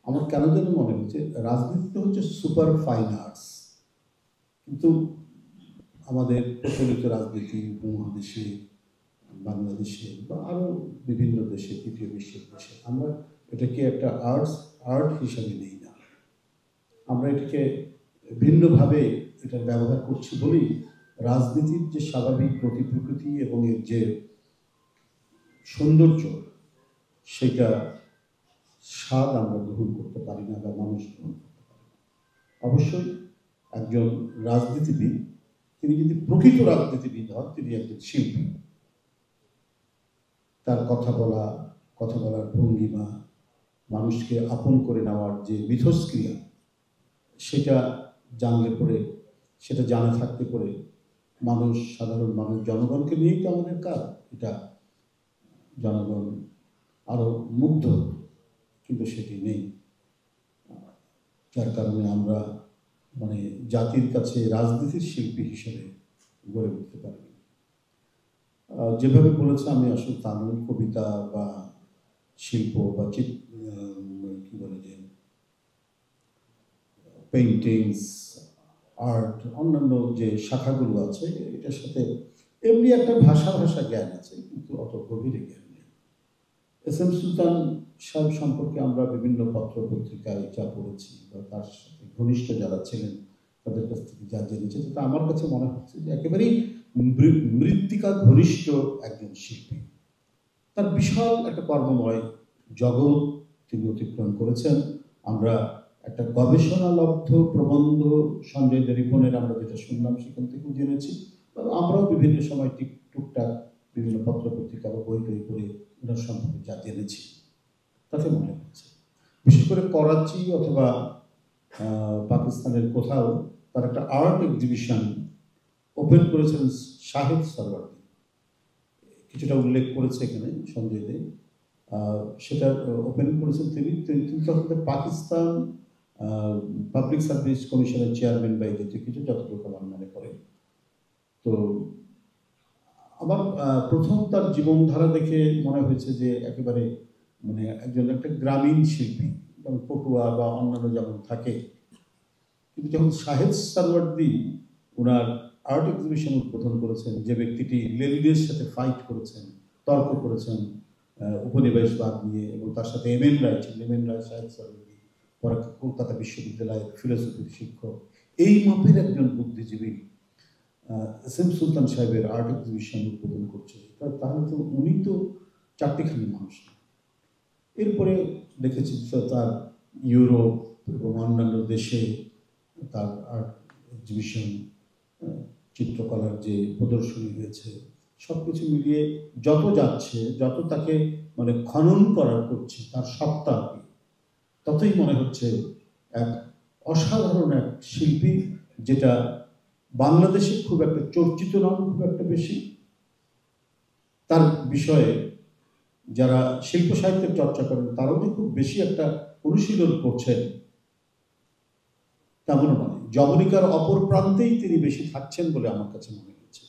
আমার কেন যেন মনে হচ্ছে রাজনীতি হচ্ছে সুপার ফাইন আর্টস, কিন্তু আমাদের প্রচলিত রাজনীতি উপমহাদেশে, বাংলাদেশে বা আরও বিভিন্ন দেশে, তৃতীয় বিশ্বের দেশে আমরা এটাকে একটা আর্ট হিসাবে নেই না। আমরা এটাকে ভিন্নভাবে এটার ব্যবহার করছি বলেই রাজনীতির যে স্বাভাবিক গতি প্রকৃতি এবং এর যে সৌন্দর্য, সেটা স্বাদ আমরা গ্রহণ করতে পারি না বা মানুষ গ্রহণ করতে পারে না। অবশ্যই একজন রাজনীতিবিদ, তিনি যদি প্রকৃত রাজনীতিবিদ হন, তিনি একজন শিল্পী। তার কথা বলার ভঙ্গিমা, মানুষকে আপন করে নেওয়ার যে মিথস্ক্রিয়া, সেটা জানলে পরে, সেটা জানা থাকতে পরে সাধারণ মানুষ, জনগণকে নিয়েই তো আমাদের কাজ। এটা জনগণ আরো মুগ্ধ, কিন্তু সেটি নেই। যার কারণে আমরা জাতির কাছে রাজনীতির শিল্পী হিসেবে গড়ে উঠতে পারি। যেভাবে বলেছে, আমি আসলে তামিল কবিতা বা শিল্প বা কি বলে যে পেইন্টিংস, আর্ট, অন্যান্য যে শাখাগুলো আছে, এটার সাথে এমনি একটা ভাষা জ্ঞান আছে, কিন্তু অত গভীরে জ্ঞান নেই। এস এম সুলতান সাহেব সম্পর্কে আমরা বিভিন্ন পত্র পত্রিকায় যা পড়েছি বা তার সাথে ঘনিষ্ঠ যারা ছিলেন তাদের কাছ থেকে যা জেনেছি, সেটা আমার কাছে মনে হচ্ছে যে একেবারেই মৃত্তিকা ঘনিষ্ঠ একজন শিল্পী। তার বিশাল একটা কর্মময় জগৎ তিনি অতিক্রম করেছেন। আমরা একটা গবেষণালব্ধ প্রবন্ধ সঞ্জয় রিপনের আমরা যেটা শুনলাম, সেখান থেকেও জেনেছি। আমরাও বিভিন্ন সময় টুকটাক বিভিন্ন পত্র পত্রিকা বা বই করে ওনার সম্পর্কে যা জেনেছি, তাতে মনে হচ্ছে বিশেষ করে করাচি অথবা পাকিস্তানের কোথাও তার একটা আর্ট এক্সিবিশন ওপেন করেছেন শাহিদ সরওয়ার্দী, কিছুটা উল্লেখ করেছে এখানে সঞ্জয় দে। সেটা ওপেন করেছেন তিনি তখন পাকিস্তান পাবলিক সার্ভিস কমিশনের চেয়ারম্যান বা এই কিছু, যতটুকু আমার মনে পড়ে। তো আমার প্রথম তার জীবনধারা দেখে মনে হয়েছে যে একেবারে একটা গ্রামীণ শিল্পী, যেমন পটুয়া বা অন্যান্য যেমন থাকে। কিন্তু যখন শাহেদ সরওয়ার্দী ওনার আর্ট এক্সিবিশন উদ্বোধন করেছেন, যে ব্যক্তিটি লেলিনের সাথে ফাইট করেছেন, তর্ক করেছেন উপনিবেশবাদ নিয়ে, এবং তার সাথে এম এন রায় ছিলেন, এম এন রায় শাহেদ সরওয়ার্দী পরে কলকাতা বিশ্ববিদ্যালয়ের ফিলোসফির শিক্ষক, এই মাপের একজন বুদ্ধিজীবী এস এম সুলতান সাহেবের আর্ট এক্সিবিশন উদ্বোধন করছে, তাহলে তো উনি তো চারটিখানি মানুষ না। এরপরে দেখেছি তার ইউরোপ এবং অন্যান্য দেশে তার আর্ট এক্সিবিশন, চিত্রকলার যে প্রদর্শনী হয়েছে, সব কিছু মিলিয়ে যত যাচ্ছে, যত তাকে খনন করছে তার সত্তা, ততই মনে হচ্ছে এক অসাধারণ এক শিল্পী, যেটা বাংলাদেশে খুব একটা চর্চিত নন, খুব একটা বেশি। তার বিষয়ে যারা শিল্প সাহিত্যের চর্চা করেন তারাও যে খুব বেশি একটা অনুশীলন করছেন তেমন নয়। জবনিকার অপর প্রান্তেই তিনি বেশি থাকছেন বলে আমার কাছে মনে হচ্ছে।